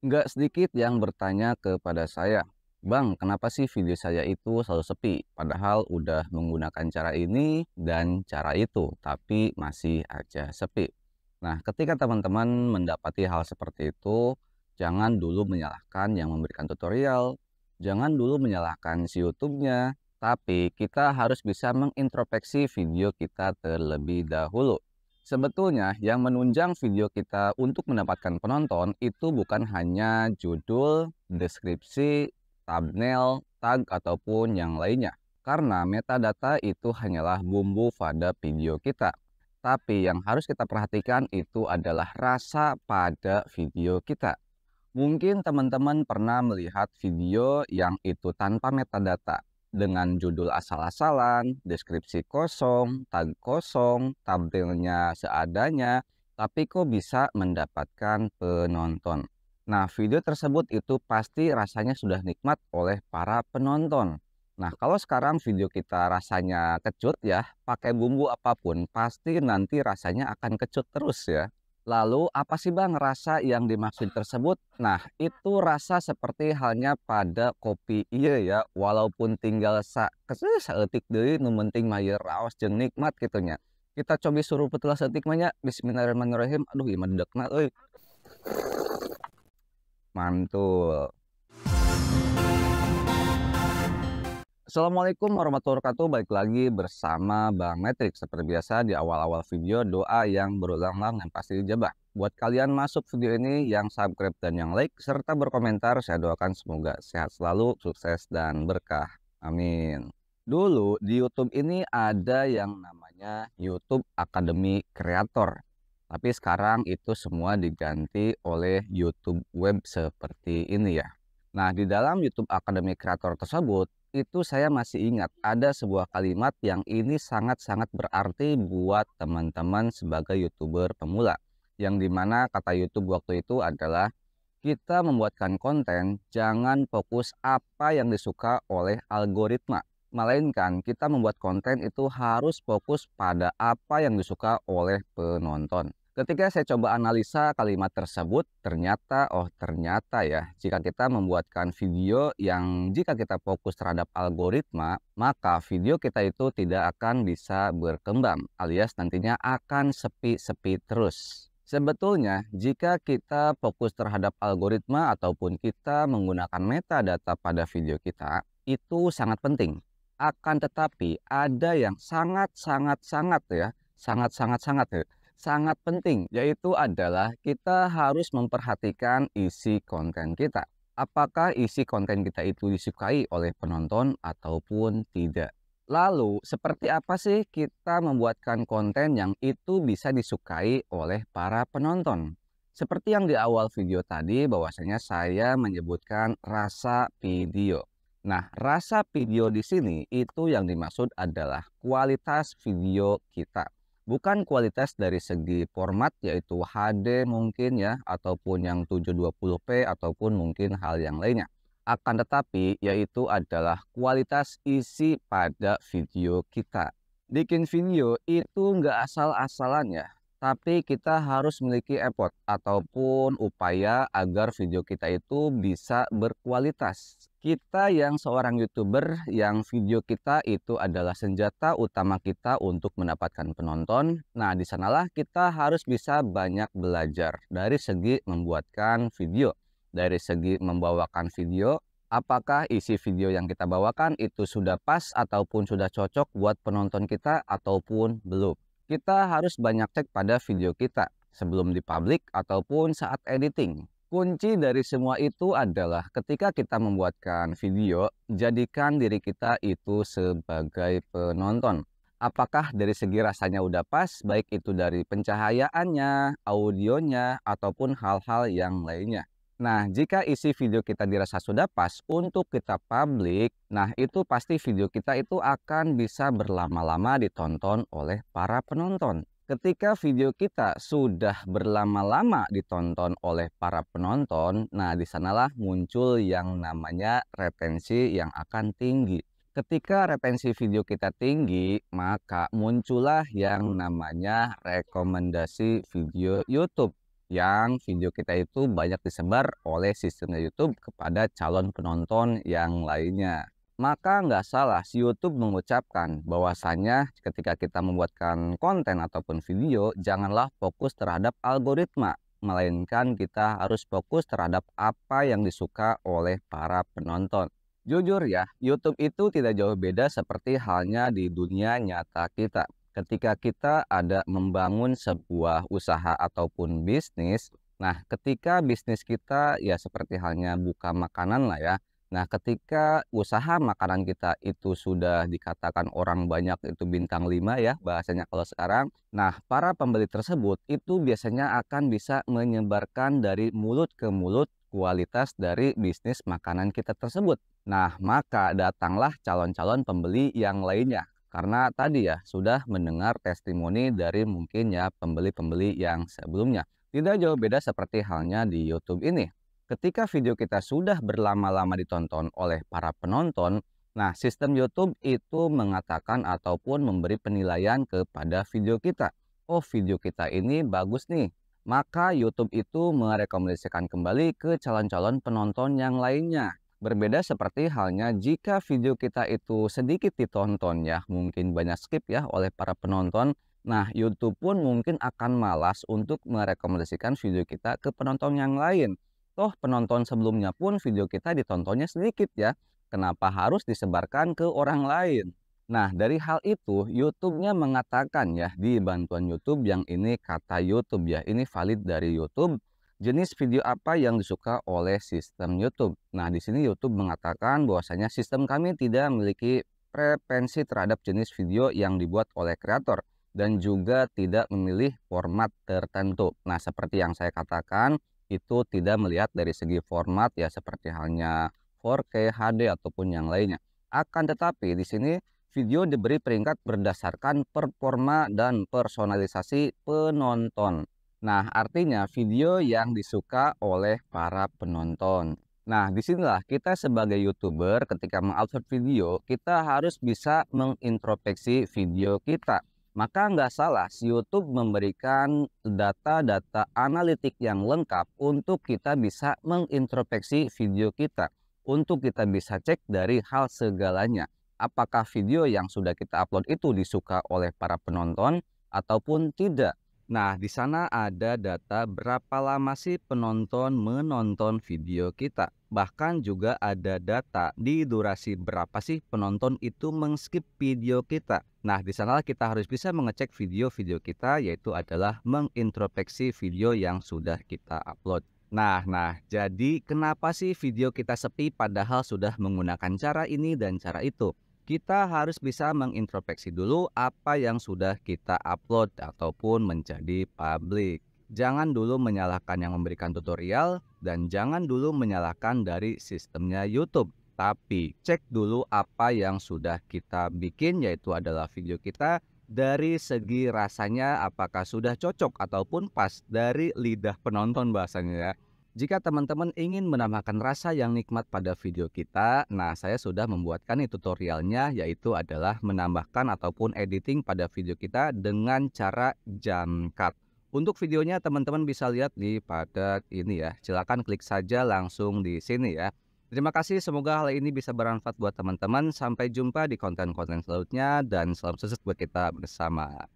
Nggak sedikit yang bertanya kepada saya, "Bang, kenapa sih video saya itu selalu sepi? Padahal udah menggunakan cara ini dan cara itu, tapi masih aja sepi." Nah, ketika teman-teman mendapati hal seperti itu, jangan dulu menyalahkan yang memberikan tutorial, jangan dulu menyalahkan si YouTube-nya, tapi kita harus bisa mengintrospeksi video kita terlebih dahulu. Sebetulnya yang menunjang video kita untuk mendapatkan penonton itu bukan hanya judul, deskripsi, thumbnail, tag, ataupun yang lainnya. Karena metadata itu hanyalah bumbu pada video kita. Tapi yang harus kita perhatikan itu adalah rasa pada video kita. Mungkin teman-teman pernah melihat video yang itu tanpa metadata, dengan judul asal-asalan, deskripsi kosong, tag kosong, thumbnailnya seadanya, tapi kok bisa mendapatkan penonton. Nah, video tersebut itu pasti rasanya sudah nikmat oleh para penonton. Nah, kalau sekarang video kita rasanya kecut ya, pakai bumbu apapun, pasti nanti rasanya akan kecut terus ya. Lalu apa sih Bang rasa yang dimaksud tersebut? Nah, itu rasa seperti halnya pada kopi iya ya, walaupun tinggal saeutik deui nu penting mah ieu raos jeung nikmat kitunya. Kita cobi suruh peuteula saeutik mah nya. Bismillahirrahmanirrahim. Aduh ieu mah dedegna euy. Mantul. Assalamualaikum warahmatullahi wabarakatuh. Balik lagi bersama Bang Matrix. Seperti biasa di awal-awal video doa yang berulang-ulang dan pasti dijabah. Buat kalian masuk video ini yang subscribe dan yang like serta berkomentar, saya doakan semoga sehat selalu, sukses dan berkah. Amin. Dulu di YouTube ini ada yang namanya YouTube Academy Creator. Tapi sekarang itu semua diganti oleh YouTube Web seperti ini ya. Nah, di dalam YouTube Academy Creator tersebut, itu saya masih ingat ada sebuah kalimat yang ini sangat-sangat berarti buat teman-teman sebagai YouTuber pemula. Yang dimana kata YouTube waktu itu adalah, kita membuatkan konten jangan fokus apa yang disuka oleh algoritma. Melainkan kita membuat konten itu harus fokus pada apa yang disuka oleh penonton. Ketika saya coba analisa kalimat tersebut, ternyata ya, jika kita membuatkan video yang jika kita fokus terhadap algoritma, maka video kita itu tidak akan bisa berkembang, alias nantinya akan sepi-sepi terus. Sebetulnya, jika kita fokus terhadap algoritma ataupun kita menggunakan metadata pada video kita, itu sangat penting. Akan tetapi, ada yang sangat-sangat-sangat ya, sangat-sangat-sangat ya, sangat penting, yaitu adalah kita harus memperhatikan isi konten kita. Apakah isi konten kita itu disukai oleh penonton ataupun tidak. Lalu, seperti apa sih kita membuatkan konten yang itu bisa disukai oleh para penonton? Seperti yang di awal video tadi, bahwasanya saya menyebutkan rasa video. Nah, rasa video di sini itu yang dimaksud adalah kualitas video kita. Bukan kualitas dari segi format yaitu HD mungkin ya, ataupun yang 720p ataupun mungkin hal yang lainnya. Akan tetapi yaitu adalah kualitas isi pada video kita. Bikin video itu nggak asal-asalan ya, tapi kita harus memiliki effort ataupun upaya agar video kita itu bisa berkualitas. Kita yang seorang YouTuber yang video kita itu adalah senjata utama kita untuk mendapatkan penonton. Nah, di sanalah kita harus bisa banyak belajar dari segi membuatkan video, dari segi membawakan video. Apakah isi video yang kita bawakan itu sudah pas ataupun sudah cocok buat penonton kita ataupun belum. Kita harus banyak cek pada video kita sebelum dipublik ataupun saat editing. Kunci dari semua itu adalah ketika kita membuatkan video, jadikan diri kita itu sebagai penonton. Apakah dari segi rasanya udah pas, baik itu dari pencahayaannya, audionya, ataupun hal-hal yang lainnya. Nah, jika isi video kita dirasa sudah pas untuk kita publik, nah itu pasti video kita itu akan bisa berlama-lama ditonton oleh para penonton. Ketika video kita sudah berlama-lama ditonton oleh para penonton, nah di sanalah muncul yang namanya retensi yang akan tinggi. Ketika retensi video kita tinggi, maka muncullah yang namanya rekomendasi video YouTube. yang video kita itu banyak disebar oleh sistemnya YouTube kepada calon penonton yang lainnya. Maka nggak salah si YouTube mengucapkan bahwasanya ketika kita membuatkan konten ataupun video, janganlah fokus terhadap algoritma, melainkan kita harus fokus terhadap apa yang disuka oleh para penonton. Jujur ya, YouTube itu tidak jauh beda seperti halnya di dunia nyata kita. Ketika kita ada membangun sebuah usaha ataupun bisnis, nah ketika bisnis kita ya seperti halnya buka makanan lah ya. Nah ketika usaha makanan kita itu sudah dikatakan orang banyak itu bintang 5 ya bahasanya kalau sekarang. Nah para pembeli tersebut itu biasanya akan bisa menyebarkan dari mulut ke mulut kualitas dari bisnis makanan kita tersebut. Nah maka datanglah calon-calon pembeli yang lainnya. Karena tadi ya, sudah mendengar testimoni dari mungkin ya pembeli-pembeli yang sebelumnya. Tidak jauh beda seperti halnya di YouTube ini. Ketika video kita sudah berlama-lama ditonton oleh para penonton, nah sistem YouTube itu mengatakan ataupun memberi penilaian kepada video kita. Oh video kita ini bagus nih. Maka YouTube itu merekomendasikan kembali ke calon-calon penonton yang lainnya. Berbeda seperti halnya jika video kita itu sedikit ditonton ya, mungkin banyak skip ya oleh para penonton. Nah, YouTube pun mungkin akan malas untuk merekomendasikan video kita ke penonton yang lain. Toh penonton sebelumnya pun video kita ditontonnya sedikit ya. Kenapa harus disebarkan ke orang lain? Nah, dari hal itu YouTube-nya mengatakan ya di bantuan YouTube yang ini kata YouTube ya, ini valid dari YouTube. Jenis video apa yang disuka oleh sistem YouTube? Nah, di sini YouTube mengatakan bahwasanya sistem kami tidak memiliki preferensi terhadap jenis video yang dibuat oleh kreator dan juga tidak memilih format tertentu. Nah, seperti yang saya katakan, itu tidak melihat dari segi format ya seperti halnya 4K, HD ataupun yang lainnya. Akan tetapi di sini video diberi peringkat berdasarkan performa dan personalisasi penonton. Nah, artinya video yang disuka oleh para penonton. Nah, disinilah kita sebagai YouTuber ketika mengupload video, kita harus bisa mengintrospeksi video kita. Maka nggak salah si YouTube memberikan data-data analitik yang lengkap untuk kita bisa mengintrospeksi video kita. Untuk kita bisa cek dari hal segalanya. Apakah video yang sudah kita upload itu disuka oleh para penonton ataupun tidak. Nah, di sana ada data berapa lama sih penonton menonton video kita. Bahkan juga ada data di durasi berapa sih penonton itu mengskip video kita. Nah, di sana kita harus bisa mengecek video-video kita, yaitu adalah mengintrospeksi video yang sudah kita upload. Nah, jadi kenapa sih video kita sepi padahal sudah menggunakan cara ini dan cara itu? Kita harus bisa mengintrospeksi dulu apa yang sudah kita upload ataupun menjadi publik. Jangan dulu menyalahkan yang memberikan tutorial dan jangan dulu menyalahkan dari sistemnya YouTube. Tapi cek dulu apa yang sudah kita bikin, yaitu adalah video kita dari segi rasanya apakah sudah cocok ataupun pas dari lidah penonton bahasanya ya. Jika teman-teman ingin menambahkan rasa yang nikmat pada video kita, nah saya sudah membuatkan tutorialnya, yaitu adalah menambahkan ataupun editing pada video kita dengan cara jump cut. Untuk videonya teman-teman bisa lihat di pada ini ya, silakan klik saja langsung di sini ya. Terima kasih, semoga hal ini bisa bermanfaat buat teman-teman. Sampai jumpa di konten-konten selanjutnya dan salam sukses buat kita bersama.